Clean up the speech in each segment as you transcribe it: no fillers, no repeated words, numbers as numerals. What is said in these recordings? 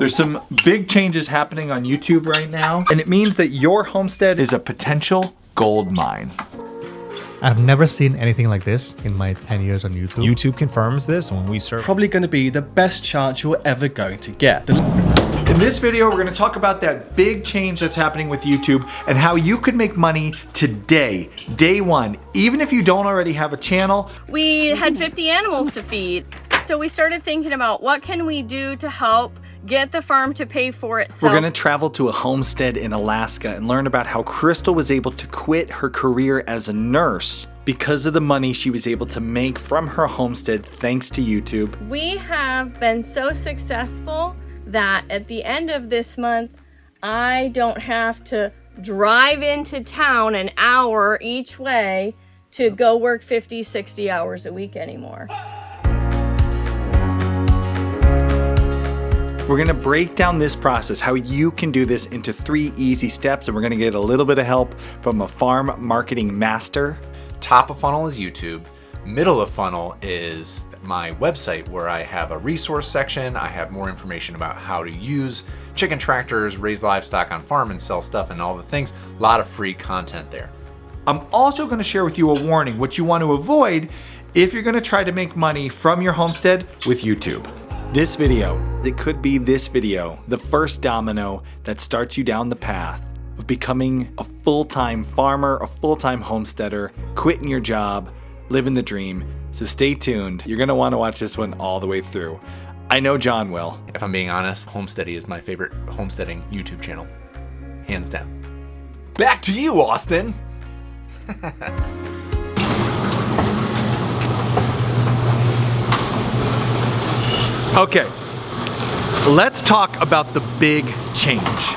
There's some big changes happening on YouTube right now, and it means that your homestead is a potential gold mine. I've never seen anything like this in my 10 years on YouTube. YouTube confirms this when we serve. Probably going to be the best chance you're ever going to get. In this video, we're going to talk about that big change that's happening with YouTube and how you could make money today, day one, even if you don't already have a channel. We had 50 animals to feed, so we started thinking about what can we do to help get the farm to pay for itself. We're gonna travel to a homestead in Alaska and learn about how Chrystal was able to quit her career as a nurse because of the money she was able to make from her homestead thanks to YouTube. We have been so successful that at the end of this month, I don't have to drive into town an hour each way to go work 50, 60 hours a week anymore. We're gonna break down this process, how you can do this into 3 easy steps, and we're gonna get a little bit of help from a farm marketing master. Top of funnel is YouTube. Middle of funnel is my website where I have a resource section. I have more information about how to use chicken tractors, raise livestock on farm and sell stuff and all the things. A lot of free content there. I'm also gonna share with you a warning, what you want to avoid if you're gonna try to make money from your homestead with YouTube. This video, it could be this video, the first domino that starts you down the path of becoming a full-time farmer, a full-time homesteader, quitting your job, living the dream. So stay tuned. You're gonna wanna watch this one all the way through. I know John will. If I'm being honest, Homesteady is my favorite homesteading YouTube channel. Hands down. Back to you, Austin. Okay, let's talk about the big change.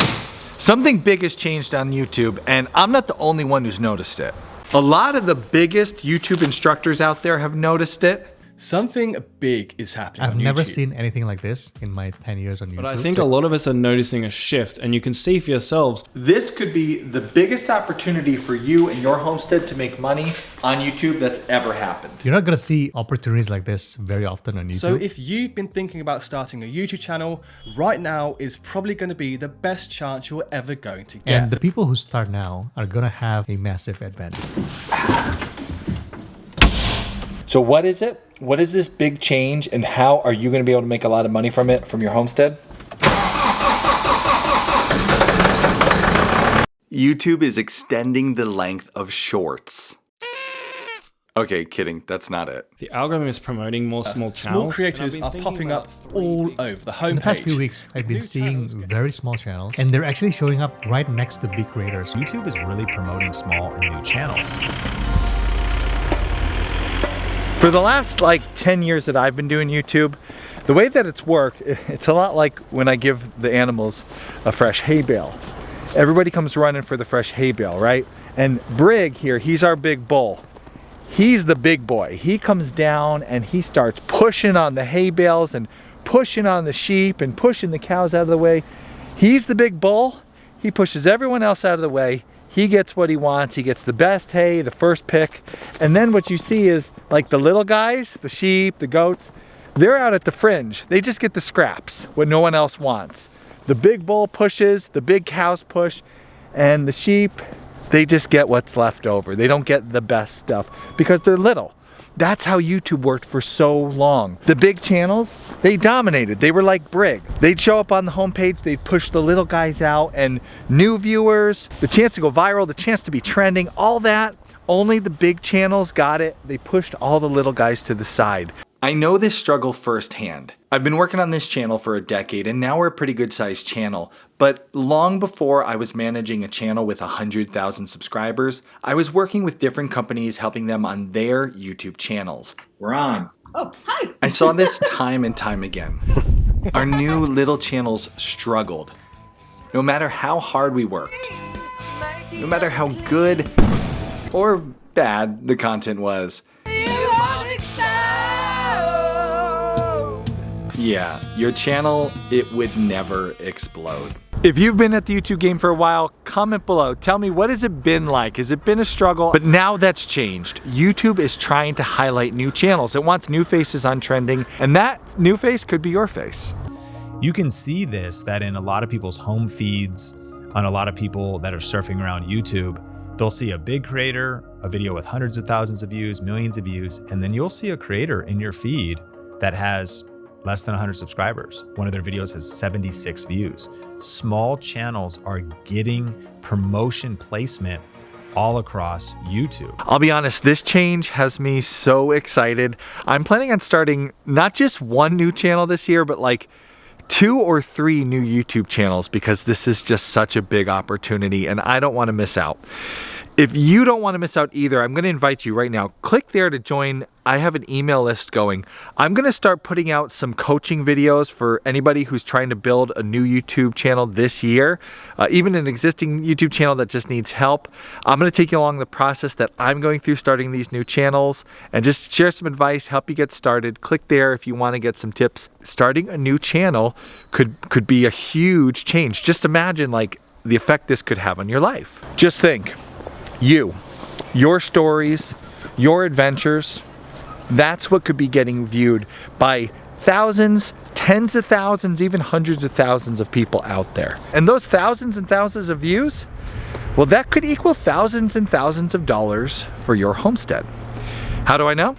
Something big has changed on YouTube, and I'm not the only one who's noticed it. A lot of the biggest YouTube instructors out there have noticed it. Something big is happening on YouTube. I've never seen anything like this in my 10 years on YouTube. But I think a lot of us are noticing a shift, and you can see for yourselves. This could be the biggest opportunity for you and your homestead to make money on YouTube that's ever happened. You're not gonna see opportunities like this very often on YouTube. So if you've been thinking about starting a YouTube channel, right now is probably going to be the best chance you're ever going to get. And the people who start now are gonna have a massive advantage. So what is it? What is this big change, and how are you going to be able to make a lot of money from it, from your homestead? YouTube is extending the length of shorts. Okay, kidding. That's not it. The algorithm is promoting more small channels. Small creators are popping up all over the homepage. In the past few weeks, I've been seeing very small channels, and they're actually showing up right next to big creators. YouTube is really promoting small and new channels. For the last 10 years that I've been doing YouTube, the way that it's worked, it's a lot like when I give the animals a fresh hay bale. Everybody comes running for the fresh hay bale, right? And Brig here, he's our big bull. He's the big boy. He comes down and he starts pushing on the hay bales and pushing on the sheep and pushing the cows out of the way. He's the big bull. He pushes everyone else out of the way. He gets what he wants. He gets the best hay, the first pick. And then what you see is like the little guys, the sheep, the goats, they're out at the fringe. They just get the scraps, what no one else wants. The big bull pushes, the big cows push, and the sheep, they just get what's left over. They don't get the best stuff because they're little. That's how YouTube worked for so long. The big channels, they dominated. They were like Brig. They'd show up on the homepage, they'd push the little guys out, and new viewers, the chance to go viral, the chance to be trending, all that, only the big channels got it. They pushed all the little guys to the side. I know this struggle firsthand. I've been working on this channel for a decade, and now we're a pretty good sized channel. But long before I was managing a channel with 100,000 subscribers, I was working with different companies helping them on their YouTube channels. We're on. Oh, hi. I saw this time and time again. Our new little channels struggled. No matter how hard we worked, no matter how good or bad the content was, yeah, your channel, it would never explode. If you've been at the YouTube game for a while, comment below. Tell me, what has it been like? Has it been a struggle? But now that's changed. YouTube is trying to highlight new channels. It wants new faces on trending, and that new face could be your face. You can see this that in a lot of people's home feeds, on a lot of people that are surfing around YouTube, they'll see a big creator, a video with hundreds of thousands of views, millions of views, and then you'll see a creator in your feed that has less than 100 subscribers. One of their videos has 76 views. Small channels are getting promotion placement all across YouTube. I'll be honest, this change has me so excited. I'm planning on starting not just one new channel this year, but like 2 or 3 new YouTube channels, because this is just such a big opportunity and I don't want to miss out. If you don't want to miss out either, I'm going to invite you right now. Click there to join. I have an email list going. I'm going to start putting out some coaching videos for anybody who's trying to build a new YouTube channel this year, even an existing YouTube channel that just needs help. I'm going to take you along the process that I'm going through starting these new channels and just share some advice, help you get started. Click there if you want to get some tips. Starting a new channel could be a huge change. Just imagine like the effect this could have on your life. Just think. Your stories, your adventures, that's what could be getting viewed by thousands, tens of thousands, even hundreds of thousands of people out there. And those thousands and thousands of views, well, that could equal thousands and thousands of dollars for your homestead. How do I know?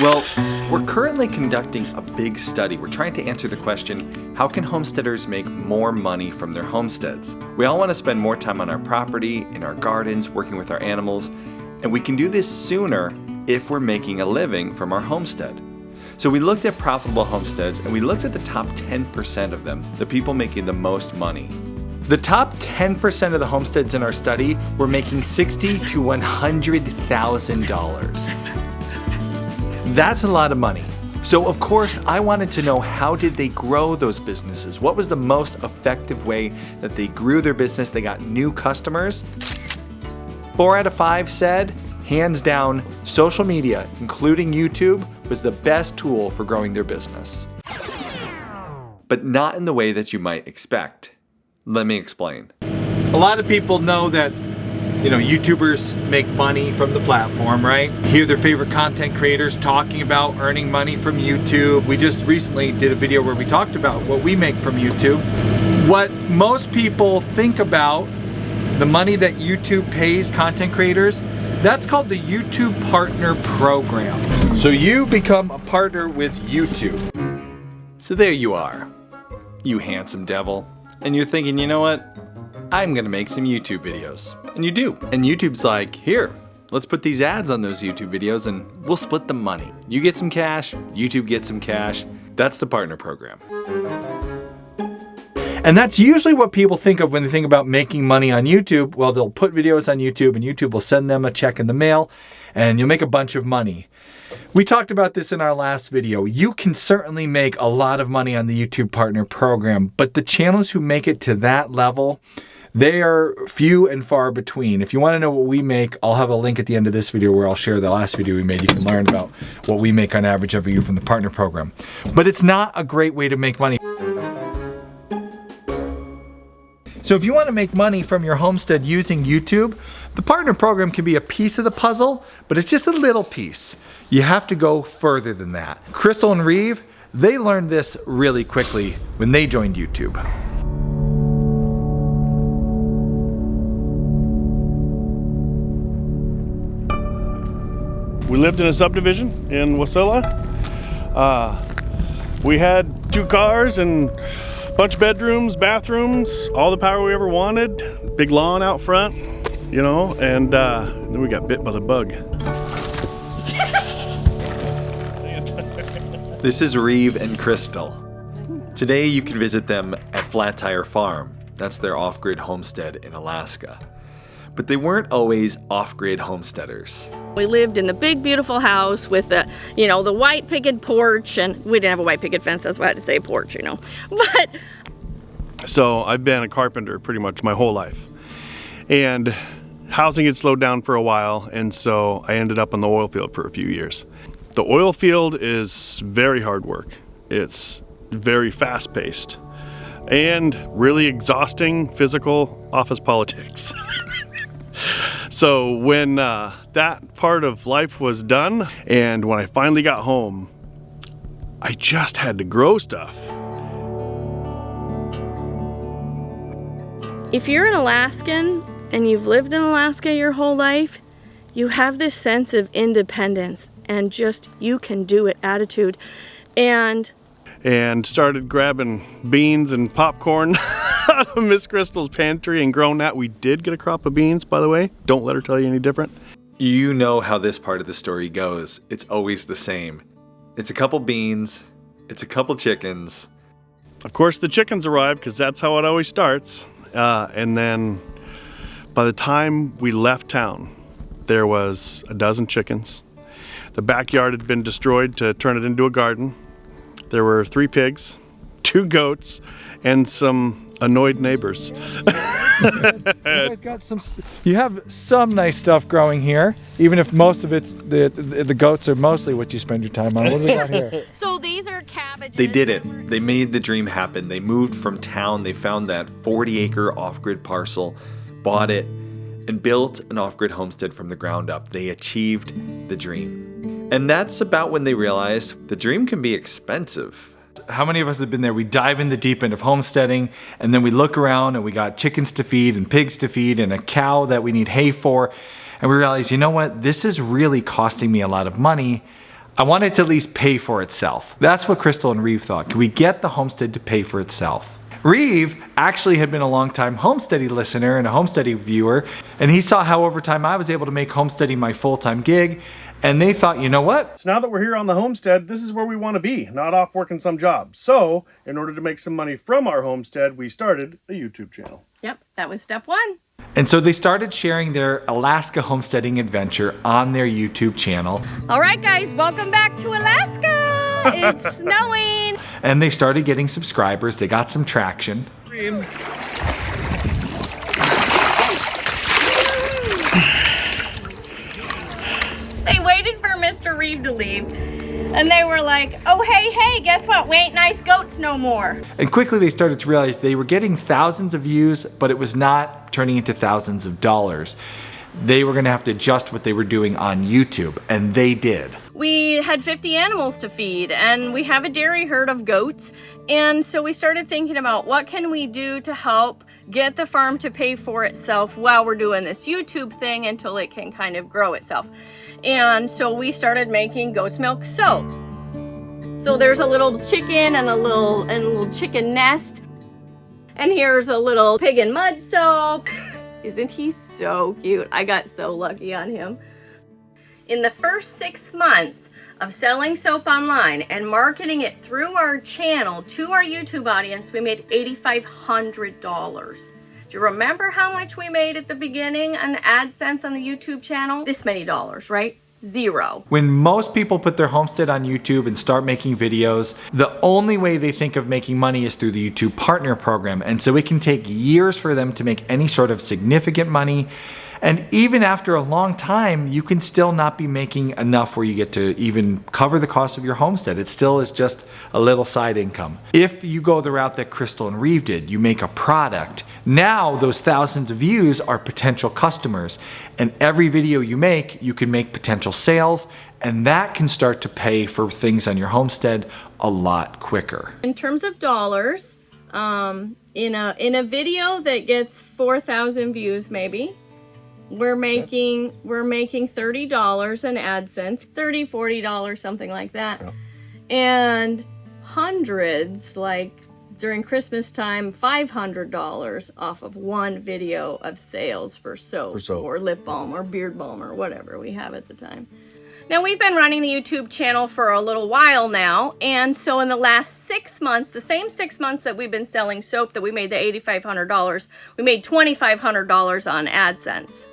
Well, we're currently conducting a big study. We're trying to answer the question, how can homesteaders make more money from their homesteads? We all want to spend more time on our property, in our gardens, working with our animals, and we can do this sooner if we're making a living from our homestead. So we looked at profitable homesteads and we looked at the top 10% of them, the people making the most money. The top 10% of the homesteads in our study were making $60,000 to $100,000. That's a lot of money. So of course, I wanted to know, how did they grow those businesses? What was the most effective way that they grew their business? They got new customers. 4 out of 5 said, hands down, social media, including YouTube, was the best tool for growing their business. But not in the way that you might expect. Let me explain. A lot of people know that YouTubers make money from the platform, right? Hear their favorite content creators talking about earning money from YouTube. We just recently did a video where we talked about what we make from YouTube. What most people think about the money that YouTube pays content creators, that's called the YouTube Partner Program. So you become a partner with YouTube. So there you are, you handsome devil. And you're thinking, you know what? I'm gonna make some YouTube videos. And you do. And YouTube's like, here, let's put these ads on those YouTube videos and we'll split the money. You get some cash, YouTube gets some cash. That's the partner program. And that's usually what people think of when they think about making money on YouTube. Well, they'll put videos on YouTube and YouTube will send them a check in the mail and you'll make a bunch of money. We talked about this in our last video. You can certainly make a lot of money on the YouTube Partner Program, but the channels who make it to that level, they are few and far between. If you want to know what we make, I'll have a link at the end of this video where I'll share the last video we made. You can learn about what we make on average every year from the Partner Program. But it's not a great way to make money. So if you want to make money from your homestead using YouTube, the Partner Program can be a piece of the puzzle, but it's just a little piece. You have to go further than that. Chrystal and Reeve, they learned this really quickly when they joined YouTube. We lived in a subdivision in Wasilla. We had 2 cars and a bunch of bedrooms, bathrooms, all the power we ever wanted, big lawn out front, and then we got bit by the bug. This is Reeve and Chrystal. Today you can visit them at Flat Tire Farm. That's their off-grid homestead in Alaska. But they weren't always off-grid homesteaders. We lived in the big, beautiful house with the, the white picket porch, and we didn't have a white picket fence, that's why I had to say porch, But So I've been a carpenter pretty much my whole life. And housing had slowed down for a while, and so I ended up on the oil field for a few years. The oil field is very hard work. It's very fast-paced and really exhausting physical office politics. So when that part of life was done, and when I finally got home, I just had to grow stuff. if you're an Alaskan and you've lived in Alaska your whole life, you have this sense of independence and just you can do it attitude. And started grabbing beans and popcorn out of Miss Chrystal's pantry and grown that. We did get a crop of beans, by the way. Don't let her tell you any different. You know how this part of the story goes. It's always the same. It's a couple beans, it's a couple chickens. Of course, the chickens arrived because that's how it always starts. And then by the time we left town, there was a dozen chickens. The backyard had been destroyed to turn it into a garden. There were 3 pigs, 2 goats, and some annoyed neighbors. You have some nice stuff growing here, even if most of it's the goats are mostly what you spend your time on. What do we got here? so these are cabbages. They did it. They made the dream happen. They moved from town. They found that 40-acre off-grid parcel, bought it, and built an off-grid homestead from the ground up. They achieved the dream. And that's about when they realized the dream can be expensive. How many of us have been there? We dive in the deep end of homesteading, and then we look around and we got chickens to feed and pigs to feed and a cow that we need hay for. And we realize, you know what? This is really costing me a lot of money. I want it to at least pay for itself. That's what Chrystal and Reeve thought. Can we get the homestead to pay for itself? Reeve actually had been a long-time Homesteady listener and a Homesteady viewer, and he saw how over time I was able to make homesteading my full-time gig, and they thought, you know what? So now that we're here on the homestead, this is where we want to be, not off working some job. So, in order to make some money from our homestead, we started a YouTube channel. Yep, that was step 1. And so they started sharing their Alaska homesteading adventure on their YouTube channel. All right, guys, welcome back to Alaska. It's snowing. And they started getting subscribers. They got some traction. They waited for Mr. Reeve to leave, and they were like, oh, hey, guess what? We ain't nice goats no more. And quickly they started to realize they were getting thousands of views, but it was not turning into thousands of dollars. They were gonna have to adjust what they were doing on YouTube, and they did. We had 50 animals to feed, and we have a dairy herd of goats, and so we started thinking about what can we do to help get the farm to pay for itself while we're doing this YouTube thing until it can kind of grow itself. And so we started making goat's milk soap. So there's a little chicken and a little chicken nest, and here's a little pig and mud soap. Isn't he so cute? I got so lucky on him. In the first 6 months of selling soap online and marketing it through our channel to our YouTube audience, we made $8,500. Do you remember how much we made at the beginning on the AdSense on the YouTube channel? This many dollars, right? 0. When most people put their homestead on YouTube and start making videos, the only way they think of making money is through the YouTube Partner Program. And so it can take years for them to make any sort of significant money. And even after a long time, you can still not be making enough where you get to even cover the cost of your homestead. It still is just a little side income. If you go the route that Chrystal and Reeve did, you make a product. Now those thousands of views are potential customers. And every video you make, you can make potential sales, and that can start to pay for things on your homestead a lot quicker. In terms of dollars, in a video that gets 4,000 views maybe, we're making $30 in AdSense, $30, $40, something like that. Yeah. And hundreds, like during Christmas time, $500 off of one video of sales for soap or lip balm or beard balm or whatever we have at the time. Now, we've been running the YouTube channel for a little while now, and so in the last 6 months, the same 6 months that we've been selling soap that we made the $8,500, we made $2,500 on AdSense.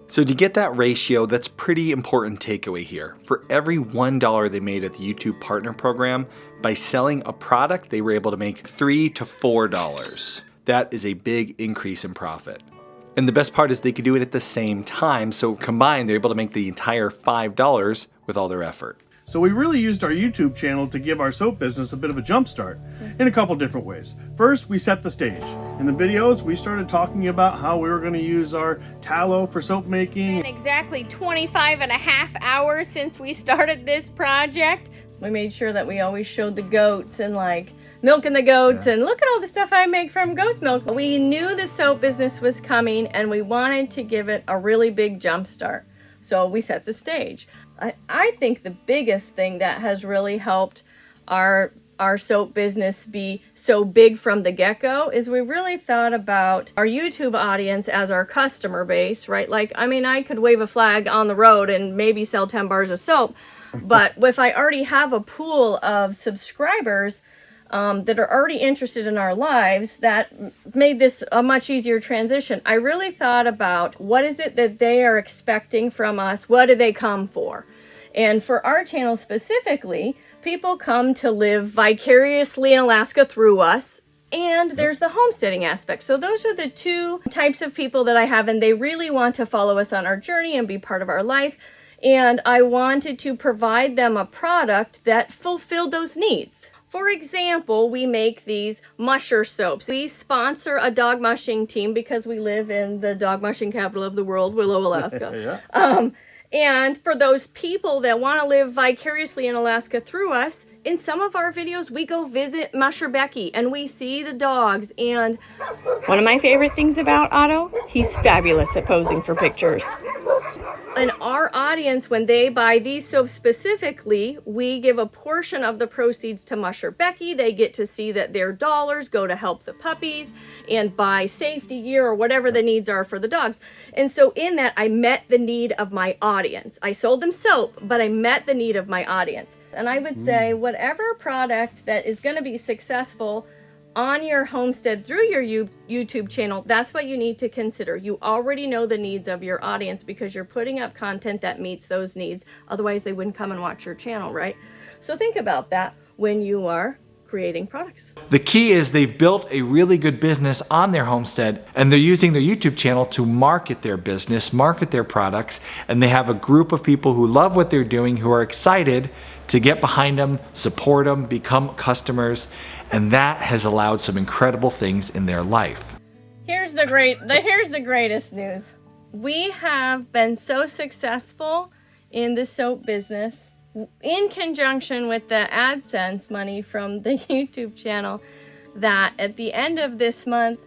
So to get that ratio, that's pretty important takeaway here. For every $1 they made at the YouTube Partner Program, by selling a product, they were able to make $3 to $4. That is a big increase in profit. And the best part is they could do it at the same time, so combined, they're able to make the entire $5 with all their effort. So we really used our YouTube channel to give our soap business a bit of a jump start in a couple different ways. First, we set the stage. In the videos, we started talking about how we were going to use our tallow for soap making. In exactly 25 and a half hours since we started this project, we made sure that we always showed the goats and like milking the goats and look at all the stuff I make from goat's milk. We knew the soap business was coming and we wanted to give it a really big jump start. So we set the stage. I think the biggest thing that has really helped our soap business be so big from the get-go is we really thought about our YouTube audience as our customer base, right? Like, I mean, I could wave a flag on the road and maybe sell 10 bars of soap, but if I already have a pool of subscribers that are already interested in our lives, that made this a much easier transition. I really thought about what is it that they are expecting from us? What do they come for? And for our channel specifically, people come to live vicariously in Alaska through us, and there's the homesteading aspect. So those are the two types of people that I have, and they really want to follow us on our journey and be part of our life. And I wanted to provide them a product that fulfilled those needs. For example, we make these musher soaps. We sponsor a dog mushing team because we live in the dog mushing capital of the world, Willow, Alaska. And for those people that want to live vicariously in Alaska through us, in some of our videos, we go visit Musher Becky and we see the dogs. And one of my favorite things about Otto, he's fabulous at posing for pictures. And our audience, when they buy these soaps specifically, we give a portion of the proceeds to Musher Becky. They get to see that their dollars go to help the puppies and buy safety gear or whatever the needs are for the dogs. And so in that, I met the need of my audience. I sold them soap, but I met the need of my audience. And I would say whatever product that is going to be successful on your homestead through your YouTube channel, that's what you need to consider. You already know the needs of your audience because you're putting up content that meets those needs. Otherwise, they wouldn't come and watch your channel, right? So think about that when you are creating products. The key is they've built a really good business on their homestead and they're using their YouTube channel to market their business, market their products, and they have a group of people who love what they're doing, who are excited to get behind them, support them, become customers, and that has allowed some incredible things in their life. Here's the greatest news. We have been so successful in the soap business in conjunction with the AdSense money from the YouTube channel that at the end of this month,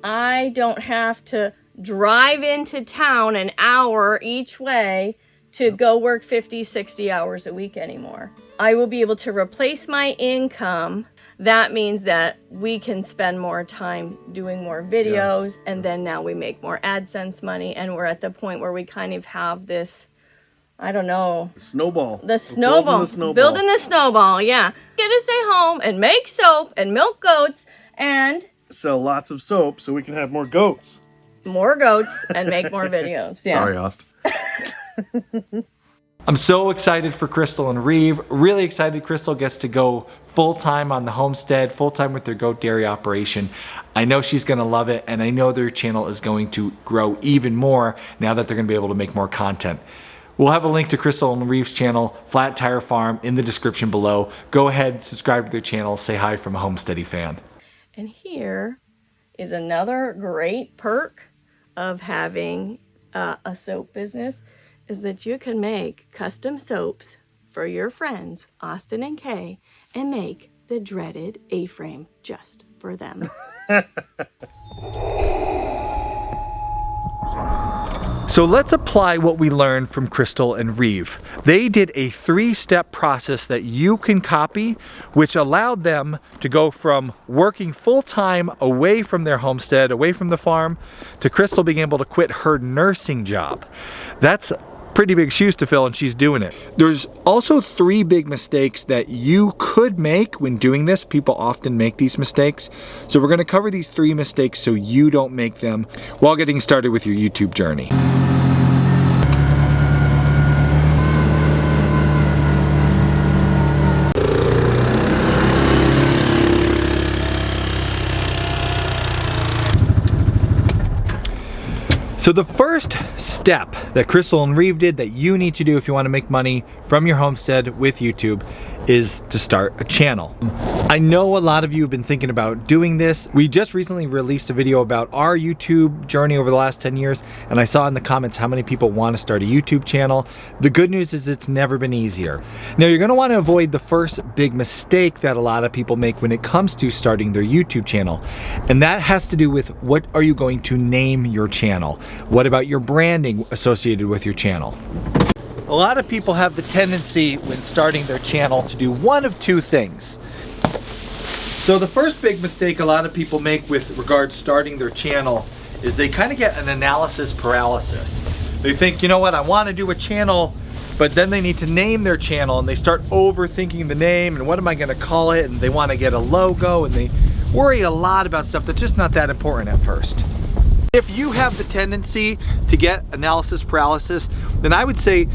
I don't have to drive into town an hour each way to go work 50, 60 hours a week anymore. I will be able to replace my income. That means that we can spend more time doing more videos, and then now we make more AdSense money, and we're at the point where we kind of have this, I don't know. Snowball. Building the snowball, yeah. Get to stay home and make soap and milk goats and sell lots of soap so we can have more goats. More goats and make more videos. Yeah. Sorry, Ost. I'm so excited for Chrystal and Reeve. Really excited Chrystal gets to go full-time on the homestead, full-time with their goat dairy operation. I know she's gonna love it, and I know their channel is going to grow even more now that they're gonna be able to make more content. We'll have a link to Chrystal and Reeve's channel, Flat Tire Farm, in the description below. Go ahead, subscribe to their channel, say hi from a Homesteady fan. And here is another great perk of having a soap business, is that you can make custom soaps for your friends, Austin and Kay, and make the dreaded A-frame just for them. So let's apply what we learned from Chrystal and Reeve. They did a 3-step process that you can copy, which allowed them to go from working full-time away from their homestead, away from the farm, to Chrystal being able to quit her nursing job. That's pretty big shoes to fill, and she's doing it. There's also 3 big mistakes that you could make when doing this. People often make these mistakes. So we're gonna cover these 3 mistakes so you don't make them while getting started with your YouTube journey. So the first step that Chrystal and Reeve did that you need to do if you want to make money from your homestead with YouTube is to start a channel. I know a lot of you have been thinking about doing this. We just recently released a video about our YouTube journey over the last 10 years, and I saw in the comments how many people want to start a YouTube channel. The good news is it's never been easier. Now, you're going to want to avoid the first big mistake that a lot of people make when it comes to starting their YouTube channel, and that has to do with what are you going to name your channel? What about your branding associated with your channel? A lot of people have the tendency when starting their channel to do one of two things. So the first big mistake a lot of people make with regard to starting their channel is they kind of get an analysis paralysis. They think, you know what, I want to do a channel, but then they need to name their channel and they start overthinking the name and what am I going to call it, and they want to get a logo and they worry a lot about stuff that's just not that important at first. If you have the tendency to get analysis paralysis, then I would say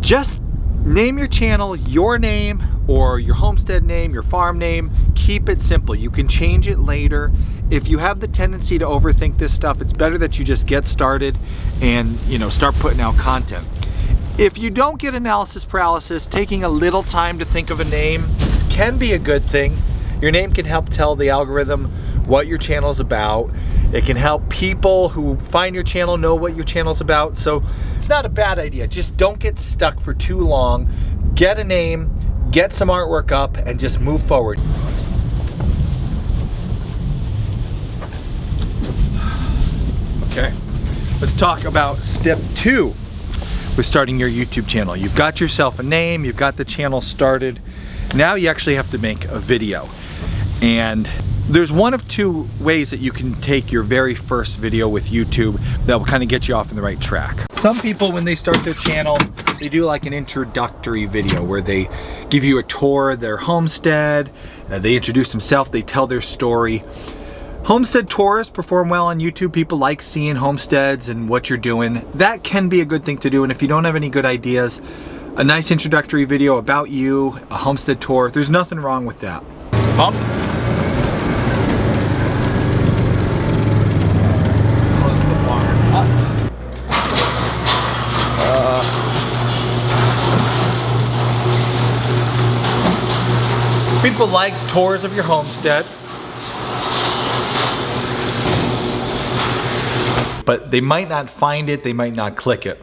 just name your channel your name or your homestead name, your farm name. Keep it simple. You can change it later. If you have the tendency to overthink this stuff, it's better that you just get started and, you know, start putting out content. If you don't get analysis paralysis, taking a little time to think of a name can be a good thing. Your name can help tell the algorithm what your channel is about. It can help people who find your channel know what your channel's about. So it's not a bad idea. Just don't get stuck for too long. Get a name, get some artwork up, and just move forward. Okay, let's talk about step 2 with starting your YouTube channel. You've got yourself a name, you've got the channel started. Now you actually have to make a video. And there's one of two ways that you can take your very first video with YouTube that will kind of get you off in the right track. Some people, when they start their channel, they do like an introductory video where they give you a tour of their homestead, they introduce themselves, they tell their story. Homestead tours perform well on YouTube. People like seeing homesteads and what you're doing. That can be a good thing to do, and if you don't have any good ideas, a nice introductory video about you, a homestead tour, there's nothing wrong with that. Pump. People like tours of your homestead, but they might not find it, they might not click it.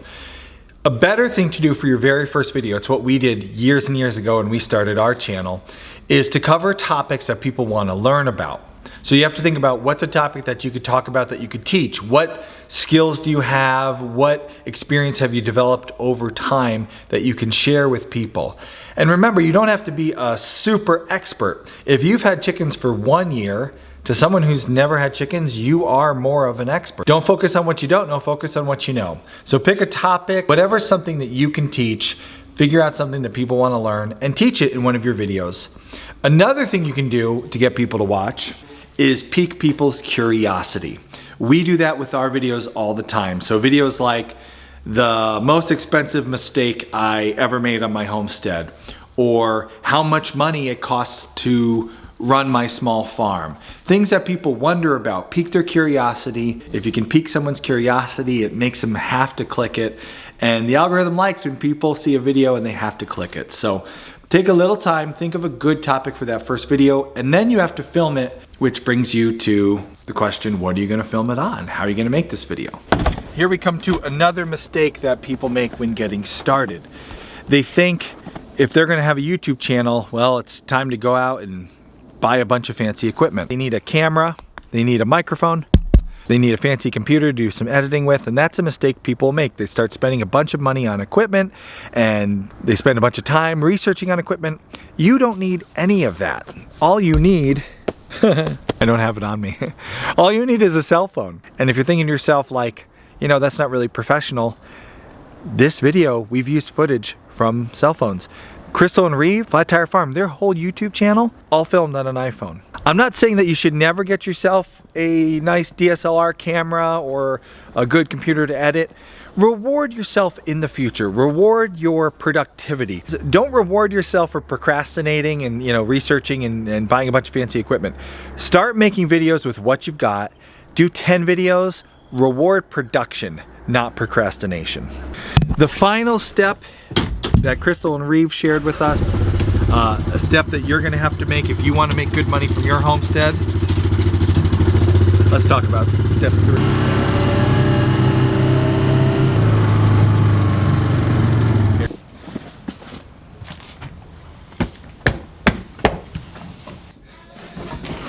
A better thing to do for your very first video, it's what we did years and years ago when we started our channel, is to cover topics that people want to learn about. So you have to think about what's a topic that you could talk about, that you could teach. What skills do you have? What experience have you developed over time that you can share with people? And remember, you don't have to be a super expert. If you've had chickens for 1 year, to someone who's never had chickens, you are more of an expert. Don't focus on what you don't know, focus on what you know. So pick a topic, whatever something that you can teach, figure out something that people want to learn and teach it in one of your videos. Another thing you can do to get people to watch is pique people's curiosity. We do that with our videos all the time. So videos like the most expensive mistake I ever made on my homestead, or how much money it costs to run my small farm. Things that people wonder about, pique their curiosity. If you can pique someone's curiosity, it makes them have to click it. And the algorithm likes when people see a video and they have to click it. So take a little time, think of a good topic for that first video, and then you have to film it, which brings you to the question, what are you gonna film it on? How are you gonna make this video? Here we come to another mistake that people make when getting started. They think if they're gonna have a YouTube channel, well, it's time to go out and buy a bunch of fancy equipment. They need a camera, they need a microphone, they need a fancy computer to do some editing with, and that's a mistake people make. They start spending a bunch of money on equipment and they spend a bunch of time researching on equipment. You don't need any of that. All you need, I don't have it on me. All you need is a cell phone. And if you're thinking to yourself like, you know, that's not really professional, this video, we've used footage from cell phones. Chrystal and Reeve, Flat Tire Farm, their whole YouTube channel, all filmed on an iPhone. I'm not saying that you should never get yourself a nice DSLR camera or a good computer to edit. Reward yourself in the future. Reward your productivity. Don't reward yourself for procrastinating and, you know, researching and buying a bunch of fancy equipment. Start making videos with what you've got. Do 10 videos. Reward production, not procrastination. The final step that Chrystal and Reeve shared with us, A step that you're gonna have to make if you wanna make good money from your homestead. Let's talk about step 3.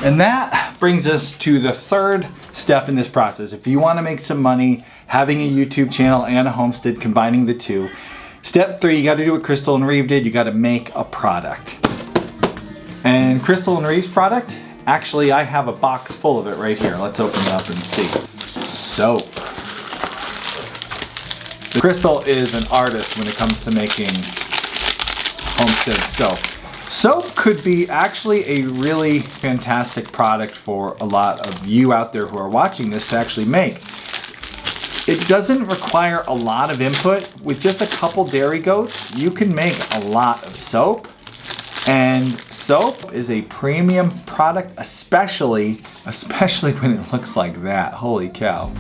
And that brings us to the third step in this process. If you want to make some money, having a YouTube channel and a homestead, combining the two, step 3, you got to do what Chrystal and Reeve did. You got to make a product. And Chrystal and Reeve's product, actually I have a box full of it right here. Let's open it up and see. Soap. Chrystal is an artist when it comes to making homestead soap. Soap could be actually a really fantastic product for a lot of you out there who are watching this to actually make. It doesn't require a lot of input. With just a couple dairy goats, you can make a lot of soap. And soap is a premium product, especially when it looks like that. Holy cow.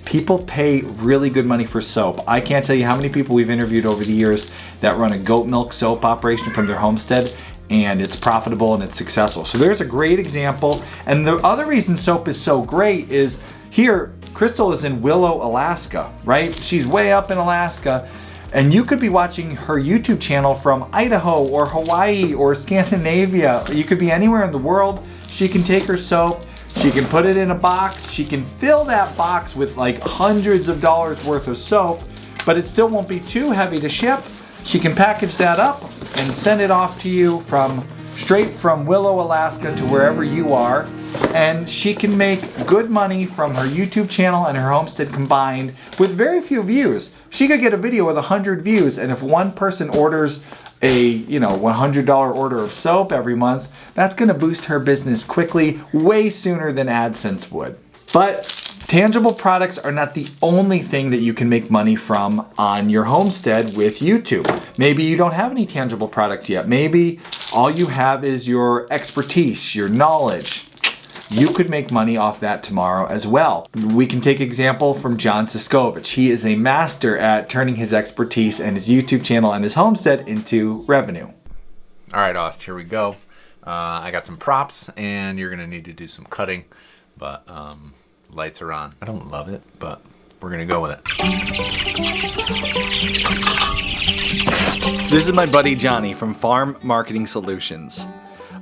People pay really good money for soap. I can't tell you how many people we've interviewed over the years that run a goat milk soap operation from their homestead, and it's profitable and it's successful. So there's a great example. And the other reason soap is so great is here, Chrystal is in Willow, Alaska, right? She's way up in Alaska, and you could be watching her YouTube channel from Idaho or Hawaii or Scandinavia. You could be anywhere in the world. She can take her soap, she can put it in a box, she can fill that box with like hundreds of dollars worth of soap, but it still won't be too heavy to ship. She can package that up and send it off to you straight from Willow, Alaska to wherever you are. And she can make good money from her YouTube channel and her homestead combined with very few views. She could get a video with 100 views, and if one person orders a $100 order of soap every month, that's gonna boost her business quickly, way sooner than AdSense would. But tangible products are not the only thing that you can make money from on your homestead with YouTube. Maybe you don't have any tangible products yet. Maybe all you have is your expertise, your knowledge. You could make money off that tomorrow as well. We can take example from John Suscovich. He is a master at turning his expertise and his YouTube channel and his homestead into revenue. All right, Aust, here we go. I got some props, and you're gonna need to do some cutting, but lights are on. I don't love it, but we're gonna go with it. This is my buddy Johnny from Farm Marketing Solutions.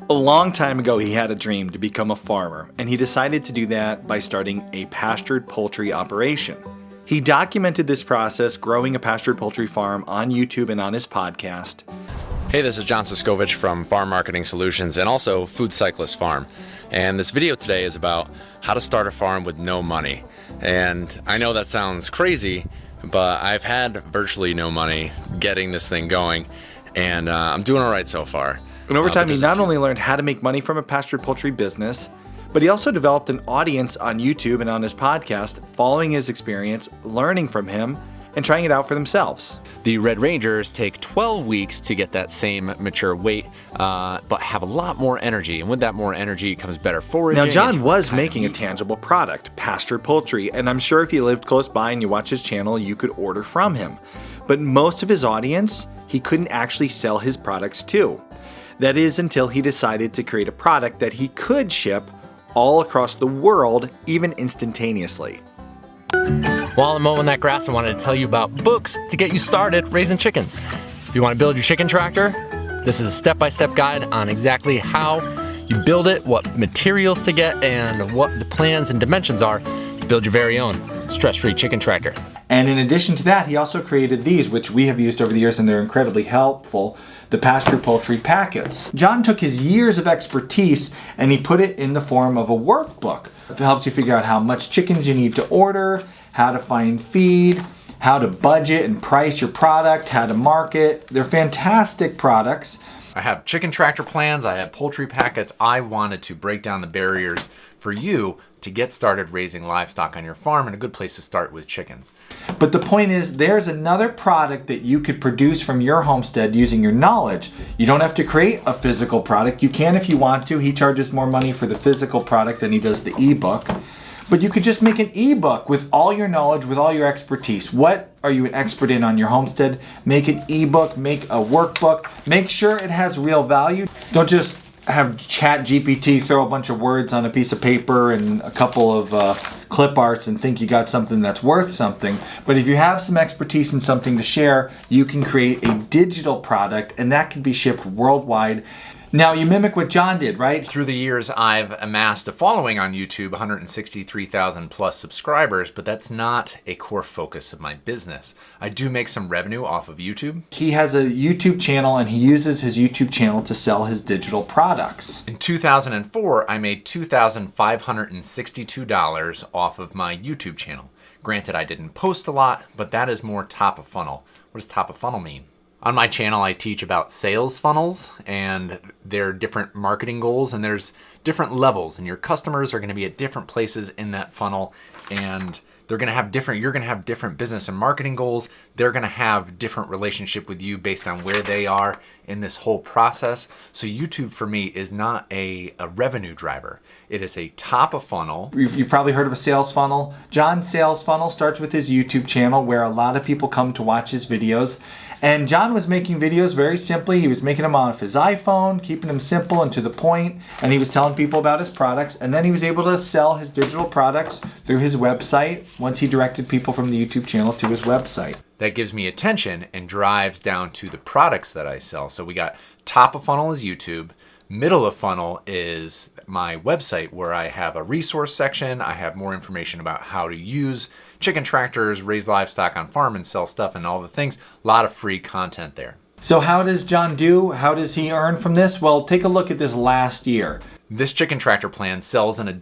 A long time ago, he had a dream to become a farmer, and he decided to do that by starting a pastured poultry operation. He documented this process, growing a pastured poultry farm, on YouTube and on his podcast. Hey, this is John Suscovich from Farm Marketing Solutions and also Food Cyclist Farm. And this video today is about how to start a farm with no money. And I know that sounds crazy, but I've had virtually no money getting this thing going, and I'm doing all right so far. And over time, he not only learned how to make money from a pastured poultry business, but he also developed an audience on YouTube and on his podcast, following his experience, learning from him, and trying it out for themselves. The Red Rangers take 12 weeks to get that same mature weight, but have a lot more energy. And with that more energy comes better foraging. Now, John was making a tangible product, pastured poultry, and I'm sure if you lived close by and you watch his channel, you could order from him. But most of his audience, he couldn't actually sell his products to. That is until he decided to create a product that he could ship all across the world, even instantaneously. While I'm mowing that grass, I wanted to tell you about books to get you started raising chickens. If you want to build your chicken tractor, this is a step-by-step guide on exactly how you build it, what materials to get, and what the plans and dimensions are to build your very own stress-free chicken tractor. And in addition to that, he also created these, which we have used over the years, and they're incredibly helpful, the pastured poultry packets. John took his years of expertise and he put it in the form of a workbook. It helps you figure out how much chickens you need to order, how to find feed, how to budget and price your product, how to market. They're fantastic products. I have chicken tractor plans, I have poultry packets. I wanted to break down the barriers for you to get started raising livestock on your farm, and a good place to start with chickens. But the point is, there's another product that you could produce from your homestead using your knowledge. You don't have to create a physical product. You can if you want to. He charges more money for the physical product than he does the ebook. But you could just make an ebook with all your knowledge, with all your expertise. What are you an expert in on your homestead? Make an ebook, make a workbook, make sure it has real value. Don't just have Chat GPT throw a bunch of words on a piece of paper and a couple of clip arts and think you got something that's worth something. But if you have some expertise and something to share, you can create a digital product, and that can be shipped worldwide. Now, you mimic what John did, right? Through the years, I've amassed a following on YouTube, 163,000 plus subscribers, but that's not a core focus of my business. I do make some revenue off of YouTube. He has a YouTube channel, and he uses his YouTube channel to sell his digital products. In 2004, I made $2,562 off of my YouTube channel. Granted, I didn't post a lot, but that is more top of funnel. What does top of funnel mean? On my channel, I teach about sales funnels and their different marketing goals, and there's different levels, and your customers are going to be at different places in that funnel, and they're going to have different, you're going to have different business and marketing goals. They're going to have different relationship with you based on where they are in this whole process. So YouTube for me is not a revenue driver. It is a top of funnel. You've probably heard of a sales funnel. John's sales funnel starts with his YouTube channel, where a lot of people come to watch his videos. And John was making videos very simply. He was making them off his iPhone, keeping them simple and to the point, and he was telling people about his products, and then he was able to sell his digital products through his website once he directed people from the YouTube channel to his website. That gives me attention and drives down to the products that I sell. So we got top of funnel is YouTube, middle of funnel is my website, where I have a resource section. I have more information about how to use chicken tractors, raise livestock on farm, and sell stuff and all the things. A lot of free content there. So how does John do? How does he earn from this? Well, take a look at this last year. This chicken tractor plan sells in a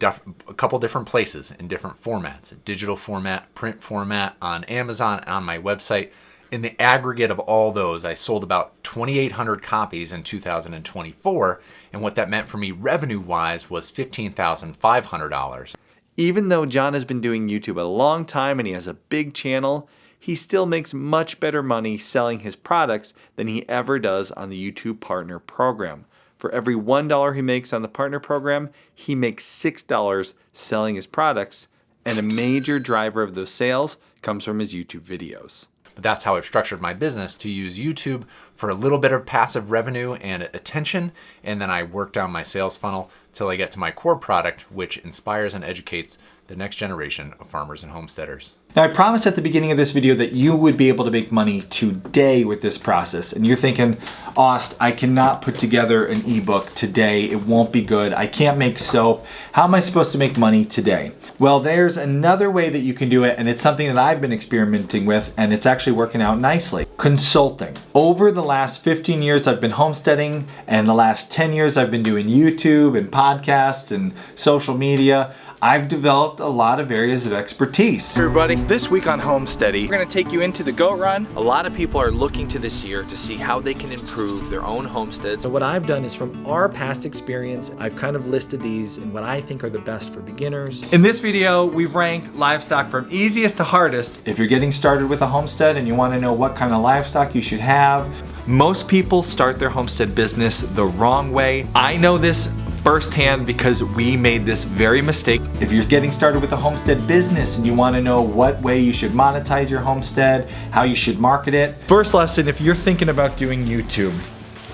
couple different places in different formats: a digital format, print format, on Amazon, on my website. In the aggregate of all those, I sold about 2,800 copies in 2024, and what that meant for me revenue-wise was $15,500. Even though John has been doing YouTube a long time and he has a big channel, he still makes much better money selling his products than he ever does on the YouTube Partner Program. For every $1 he makes on the Partner Program, he makes $6 selling his products, and a major driver of those sales comes from his YouTube videos. But that's how I've structured my business, to use YouTube for a little bit of passive revenue and attention, and then I work down my sales funnel till I get to my core product, which inspires and educates the next generation of farmers and homesteaders. Now, I promised at the beginning of this video that you would be able to make money today with this process. And you're thinking, Aust, I cannot put together an ebook today. It won't be good. I can't make soap. How am I supposed to make money today? Well, there's another way that you can do it, and it's something that I've been experimenting with, and it's actually working out nicely. Consulting. Over the last 15 years, I've been homesteading, and the last 10 years, I've been doing YouTube and podcasts and social media. I've developed a lot of areas of expertise. Everybody, this week on Homesteady, we're gonna take you into the goat run. A lot of people are looking to this year to see how they can improve their own homesteads. So what I've done is, from our past experience, I've kind of listed these and what I think are the best for beginners. In this video, we've ranked livestock from easiest to hardest. If you're getting started with a homestead and you want to know what kind of livestock you should have, most people start their homestead business the wrong way. I know this firsthand because we made this very mistake. If you're getting started with a homestead business and you want to know what way you should monetize your homestead, how you should market it. First lesson, if you're thinking about doing YouTube,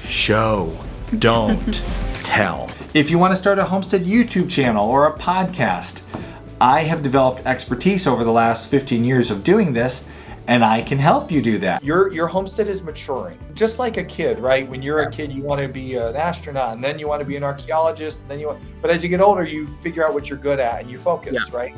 show, don't tell. If you want to start a homestead YouTube channel or a podcast, I have developed expertise over the last 15 years of doing this, and I can help you do that. Your homestead is maturing. Just like a kid, right? When you're a kid, you want to be an astronaut, and then you want to be an archaeologist, and then but as you get older, you figure out what you're good at and you focus, right?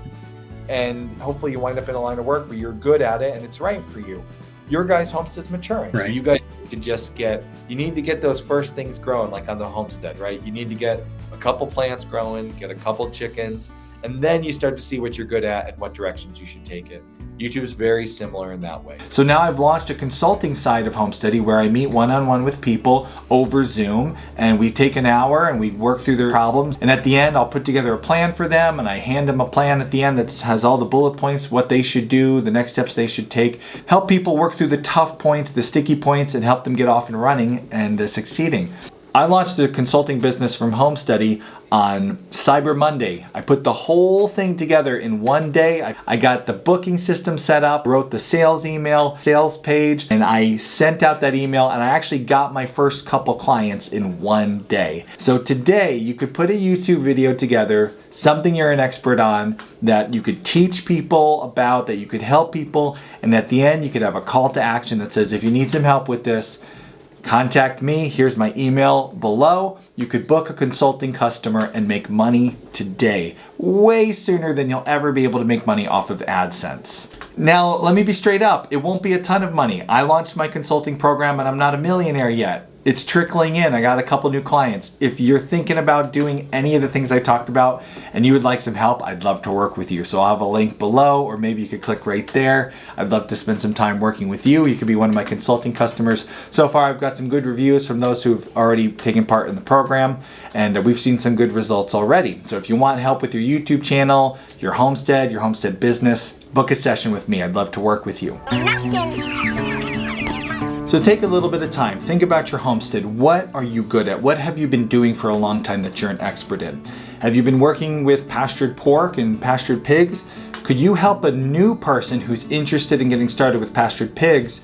And hopefully you wind up in a line of work where you're good at it and it's right for you. Your guys' homestead's maturing. Right. So you guys need to just you need to get those first things growing, like on the homestead, right? You need to get a couple plants growing, get a couple chickens, and then you start to see what you're good at and what directions you should take it. YouTube is very similar in that way. So now I've launched a consulting side of Homesteady where I meet one-on-one with people over Zoom, and we take an hour and we work through their problems. And at the end, I'll put together a plan for them, and I hand them a plan at the end that has all the bullet points, what they should do, the next steps they should take, help people work through the tough points, the sticky points, and help them get off and running and succeeding. I launched a consulting business from Homesteady on Cyber Monday. I put the whole thing together in one day. I got the booking system set up, wrote the sales email, sales page, and I sent out that email, and I actually got my first couple clients in one day. So today you could put a YouTube video together, something you're an expert on, that you could teach people about, that you could help people, and at the end you could have a call to action that says, if you need some help with this, contact me. Here's my email below. You could book a consulting customer and make money today, way sooner than you'll ever be able to make money off of AdSense. Now, let me be straight up. It won't be a ton of money. I launched my consulting program and I'm not a millionaire yet. It's trickling in. I got a couple new clients. If you're thinking about doing any of the things I talked about and you would like some help, I'd love to work with you. So I'll have a link below, or maybe you could click right there. I'd love to spend some time working with you. You could be one of my consulting customers. So far, I've got some good reviews from those who've already taken part in the program, and we've seen some good results already. So if you want help with your YouTube channel, your homestead business, book a session with me. I'd love to work with you. So take a little bit of time, think about your homestead. What are you good at? What have you been doing for a long time that you're an expert in? Have you been working with pastured pork and pastured pigs? Could you help a new person who's interested in getting started with pastured pigs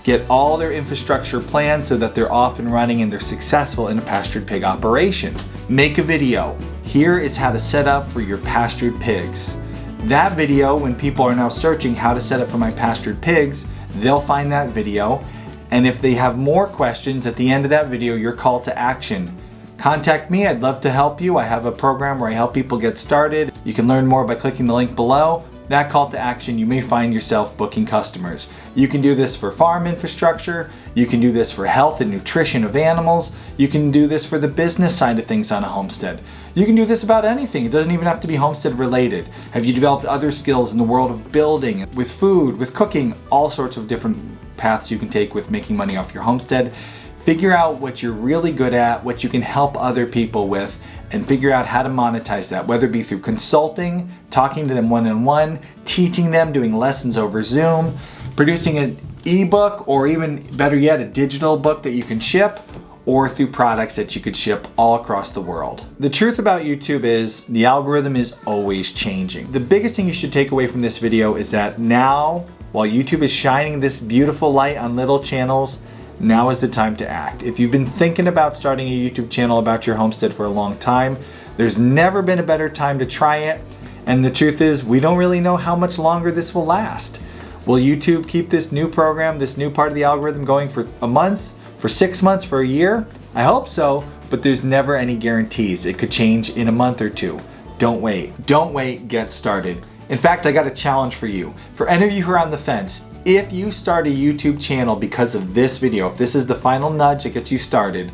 get all their infrastructure planned so that they're off and running and they're successful in a pastured pig operation? Make a video. Here is how to set up for your pastured pigs. That video, when people are now searching how to set up for my pastured pigs, they'll find that video. And if they have more questions at the end of that video, your call to action. Contact me, I'd love to help you. I have a program where I help people get started. You can learn more by clicking the link below. That call to action, you may find yourself booking customers. You can do this for farm infrastructure. You can do this for health and nutrition of animals. You can do this for the business side of things on a homestead. You can do this about anything. It doesn't even have to be homestead related. Have you developed other skills in the world of building, with food, with cooking, all sorts of different paths you can take with making money off your homestead. Figure out what you're really good at, what you can help other people with, and figure out how to monetize that, whether it be through consulting, talking to them one-on-one, teaching them, doing lessons over Zoom, producing an ebook, or even better yet, a digital book that you can ship, or through products that you could ship all across the world. The truth about YouTube is the algorithm is always changing. The biggest thing you should take away from this video is that now, while YouTube is shining this beautiful light on little channels, now is the time to act. If you've been thinking about starting a YouTube channel about your homestead for a long time, there's never been a better time to try it. And the truth is, we don't really know how much longer this will last. Will YouTube keep this new program, this new part of the algorithm going for a month, for 6 months, for a year? I hope so, but there's never any guarantees. It could change in a month or two. Don't wait. Don't wait, get started. In fact, I got a challenge for you. For any of you who are on the fence, if you start a YouTube channel because of this video, if this is the final nudge that gets you started,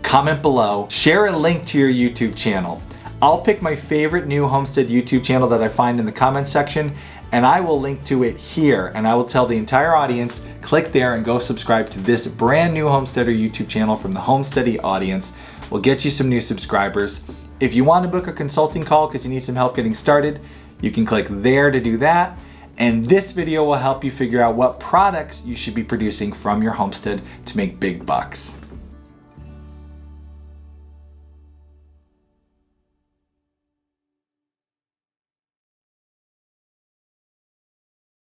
comment below, share a link to your YouTube channel. I'll pick my favorite new homestead YouTube channel that I find in the comments section, and I will link to it here, and I will tell the entire audience, click there and go subscribe to this brand new homesteader YouTube channel from the Homesteady audience. We'll get you some new subscribers. If you want to book a consulting call because you need some help getting started, you can click there to do that. And this video will help you figure out what products you should be producing from your homestead to make big bucks.